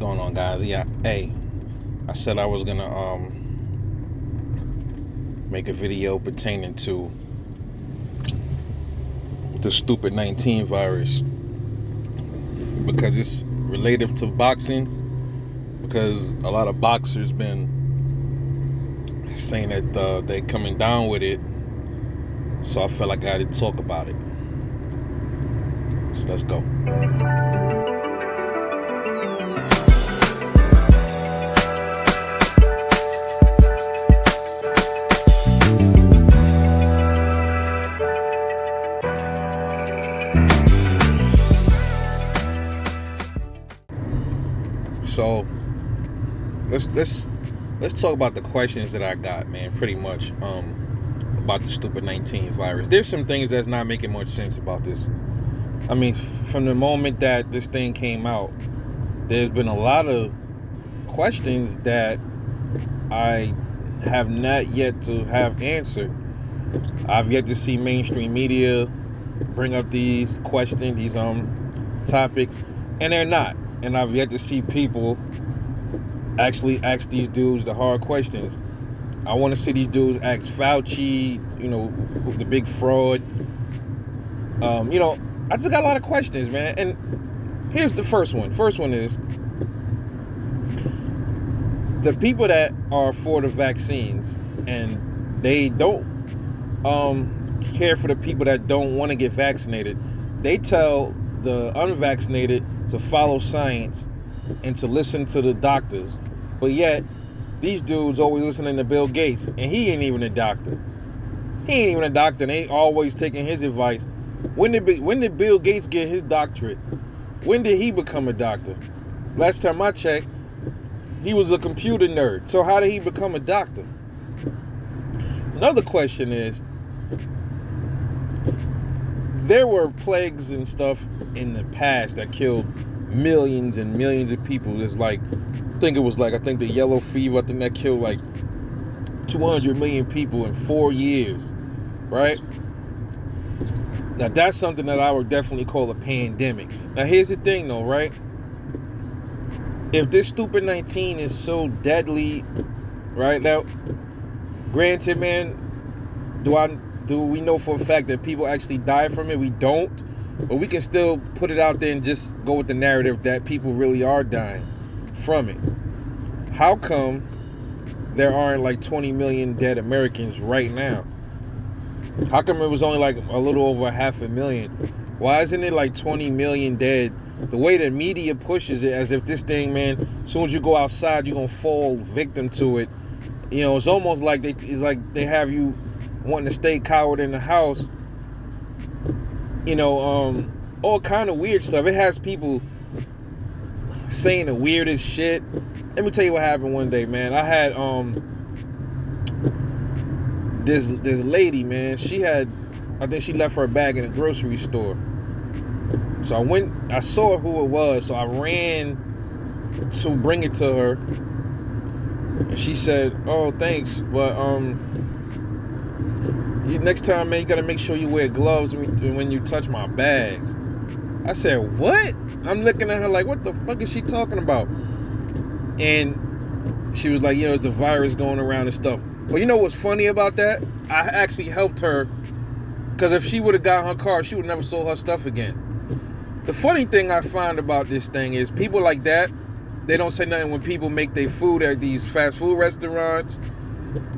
going on, guys? Yeah, hey, I said I was gonna make a video pertaining to the STUPID-19 virus because it's related to boxing. Because a lot of boxers been saying that they're coming down with it, so I felt like I had to talk about it. So let's go. So let's talk about the questions that I got, man. Pretty much about the STUPID-19 virus. There's some things that's not making much sense about this. I mean, from the moment that this thing came out, there's been a lot of questions that I have not yet to have answered. I've yet to see mainstream media bring up these questions, these topics, and they're not. And I've yet to see people actually ask these dudes the hard questions. I want to see these dudes ask Fauci, the big fraud. I just got a lot of questions, man. And here's the first one. First one is the people that are for the vaccines and they don't care for the people that don't want to get vaccinated. They tell the unvaccinated to follow science and to listen to the doctors, but yet these dudes always listening to Bill Gates, and he ain't even a doctor. And they always taking his advice. When did Bill Gates get his doctorate? When did he become a doctor? Last time I checked, he was a computer nerd. So how did he become a doctor? Another question is, there were plagues and stuff in the past that killed millions and millions of people. It's like, I think the yellow fever, I think that killed like 200 million people in 4 years, right? Now that's something that I would definitely call a pandemic. Now here's the thing though, right? If this STUPID-19 is so deadly, right now, granted, man, do we know for a fact that people actually die from it? We don't. But we can still put it out there and just go with the narrative that people really are dying from it. How come there aren't like 20 million dead Americans right now? How come it was only like a little over 500,000? Why isn't it like 20 million dead? The way the media pushes it as if this thing, man, as soon as you go outside, you're going to fall victim to it. It's almost like they have you wanting to stay cowered in the house. All kind of weird stuff. It has people saying the weirdest shit. Let me tell you what happened one day, man. I had this lady, man. I think she left her bag in a grocery store. So I saw who it was, so I ran to bring it to her. And she said, "Oh, thanks, but next time, man, you gotta make sure you wear gloves when you touch my bags." I said, "What?" I'm looking at her like, what the fuck is she talking about? And she was like, the virus going around and stuff. Well, you know what's funny about that? I actually helped her, because if she would have got her car, she would never sold her stuff again. The funny thing I find about this thing is people like that, they don't say nothing when people make their food at these fast food restaurants.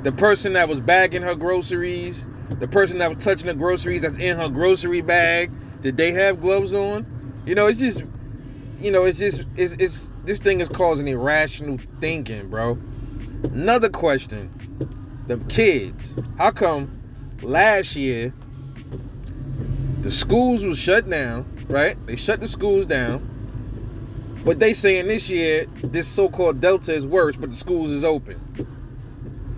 The person that was bagging her groceries, the person that was touching the groceries that's in her grocery bag, did they have gloves on? This thing is causing irrational thinking, bro. Another question. The kids. How come last year the schools was shut down, right? They shut the schools down. But they saying this year, this so-called Delta is worse, but the schools is open.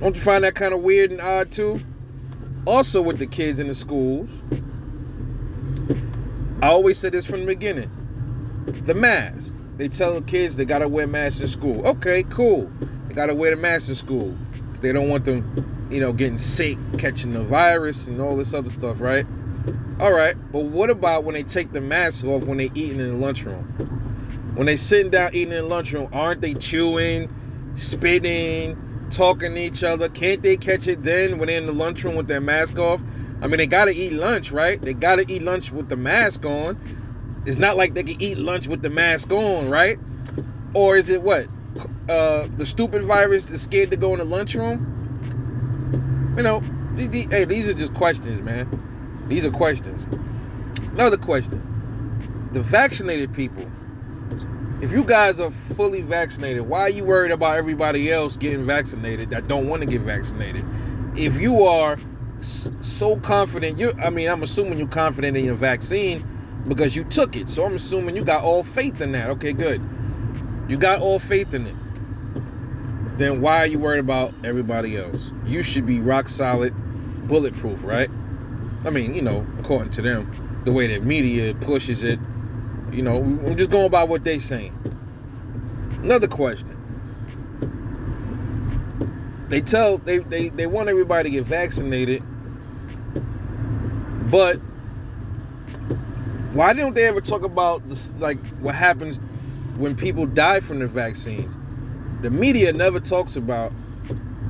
Don't you find that kind of weird and odd too? Also with the kids in the schools, I always said this from the beginning. The mask. They tell the kids they gotta wear masks in school. Okay, cool. They gotta wear the mask in school. Because they don't want them, getting sick, catching the virus and all this other stuff, right? All right, but what about when they take the mask off when they eating in the lunchroom? When they sitting down eating in the lunchroom, aren't they chewing, spitting, talking to each other? Can't they catch it then when they're in the lunchroom with their mask off? I mean, they gotta eat lunch, right? They gotta eat lunch with the mask on. It's not like they can eat lunch with the mask on, right? Or is it what? The stupid virus is scared to go in the lunchroom? You know, hey, these are just questions, man. These are questions. Another question. The vaccinated people. If you guys are fully vaccinated, why are you worried about everybody else getting vaccinated that don't want to get vaccinated? If you are so confident, I'm assuming you're confident in your vaccine because you took it. So I'm assuming you got all faith in that. Okay, good. You got all faith in it. Then why are you worried about everybody else? You should be rock solid, bulletproof, right? I mean, you know, according to them, the way the media pushes it, you know, I'm just going by what they saying. Another question. They want everybody to get vaccinated, but why don't they ever talk about this, like what happens when people die from the vaccines? The media never talks about,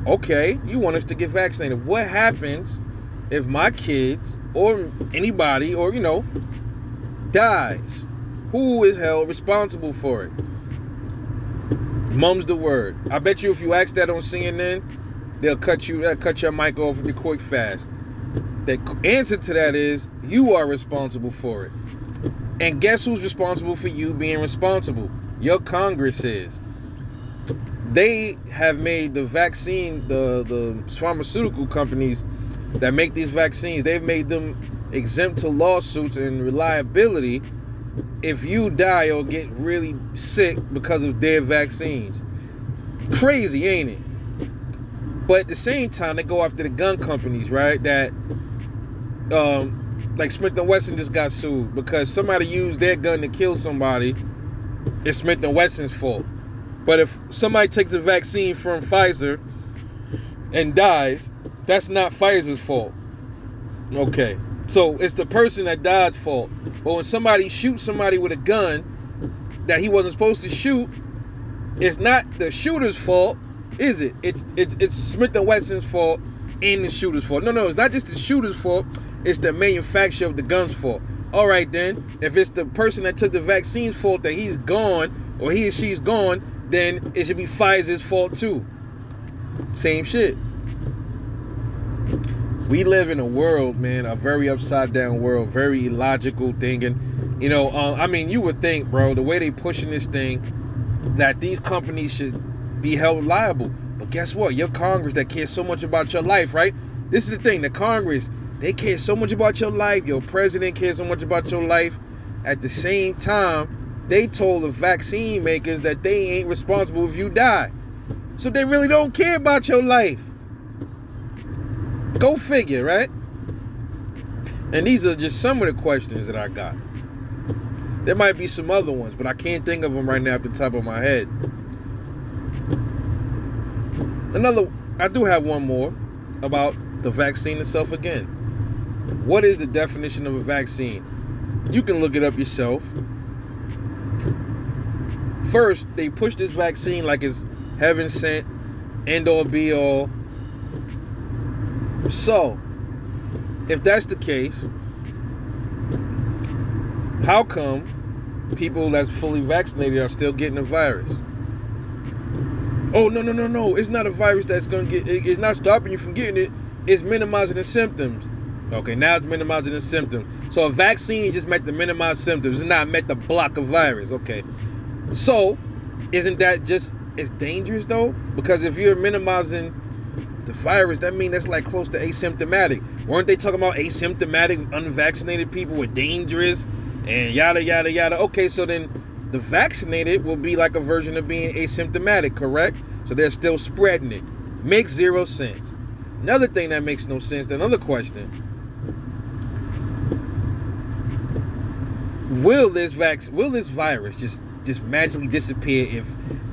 okay, you want us to get vaccinated. What happens if my kids or anybody or, you know, dies? Who is held responsible for it? Mum's the word. I bet you if you ask that on CNN, they'll cut your mic off really quick fast. The answer to that is you are responsible for it. And guess who's responsible for you being responsible? Your Congress is. They have made the vaccine, the pharmaceutical companies that make these vaccines, they've made them exempt to lawsuits and reliability if you die or get really sick because of their vaccines. Crazy, ain't it? But at the same time, they go after the gun companies, right? That, like Smith & Wesson just got sued because somebody used their gun to kill somebody. It's Smith & Wesson's fault. But if somebody takes a vaccine from Pfizer and dies, that's not Pfizer's fault. Okay. So it's the person that died's fault. But when somebody shoots somebody with a gun that he wasn't supposed to shoot, it's not the shooter's fault, is it? It's Smith & Wesson's fault and the shooter's fault. No, it's not just the shooter's fault. It's the manufacturer of the gun's fault. All right, then. If it's the person that took the vaccine's fault that he's gone or he or she's gone, then it should be Pfizer's fault too. Same shit. We live in a world, man, a very upside down world, very illogical thinking. You know, you would think, bro, the way they pushing this thing, that these companies should be held liable. But guess what? Your Congress that cares so much about your life, right? This is the thing, the Congress, they care so much about your life. Your president cares so much about your life. At the same time, they told the vaccine makers that they ain't responsible if you die. So they really don't care about your life. Go figure, right? And these are just some of the questions that I got. There might be some other ones, but I can't think of them right now off the top of my head. I do have one more about the vaccine itself again. What is the definition of a vaccine? You can look it up yourself. First, they push this vaccine like it's heaven sent, end all be all. So, if that's the case, how come people that's fully vaccinated are still getting the virus? Oh, no. It's not a virus that's going to it's not stopping you from getting it. It's minimizing the symptoms. Okay, now it's minimizing the symptoms. So a vaccine just meant to minimize symptoms. It's not meant to block a virus. Okay. So, isn't that just as dangerous though? Because if you're minimizing the virus, that means that's like close to asymptomatic. Weren't they talking about asymptomatic, unvaccinated people were dangerous and yada, yada, yada? Okay, so then the vaccinated will be like a version of being asymptomatic, correct? So they're still spreading it. Makes zero sense. Another thing that makes no sense, another question. Will this virus just magically disappear if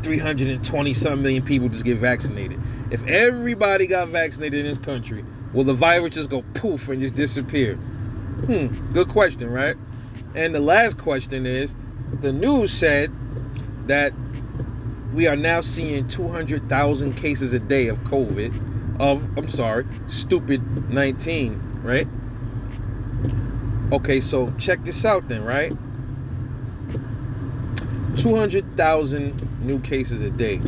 320 some million people just get vaccinated? If everybody got vaccinated in this country, will the virus just go poof and just disappear? Good question, right? And the last question is, the news said that we are now seeing 200,000 cases a day of STUPID-19, right? Okay, so check this out then, right? 200,000 new cases a day.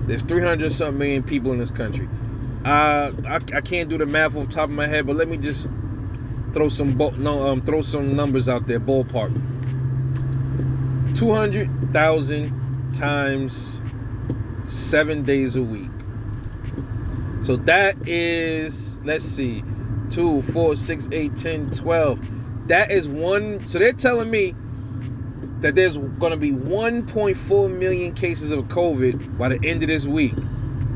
There's 300-something million people in this country. I can't do the math off the top of my head, but let me just throw some numbers out there, ballpark. 200,000 times 7 days a week. So that is, let's see, 2, 4, 6, 8, 10, 12. That is one. So they're telling me that there's going to be 1.4 million cases of COVID by the end of this week.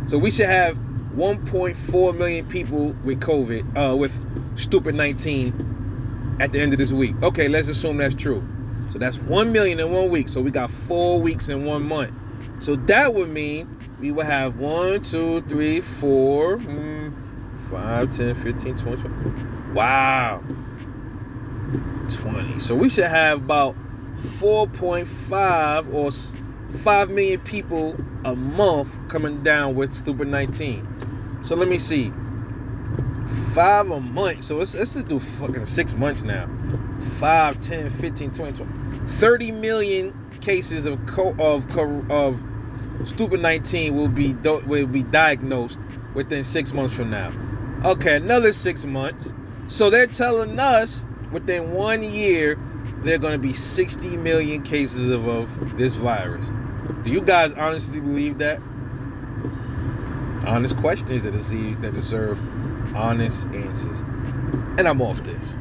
So we should have 1.4 million people with COVID, with STUPID-19 at the end of this week. Okay, let's assume that's true. So that's 1 million in 1 week. So we got 4 weeks in 1 month. So that would mean we would have 1, 2, 3, 4, 5, 10, 15, 20. Wow. 20. So we should have about 4.5 or 5 million people a month coming down with STUPID-19. So let me see. 5 a month. So let's just do fucking 6 months now. 5, 10, 15, 20, 30 million cases of STUPID-19 will be diagnosed within 6 months from now. Okay, another 6 months. So they're telling us within 1 year there are going to be 60 million cases of this virus. Do you guys honestly believe that? Honest questions that deserve honest answers. And I'm off this.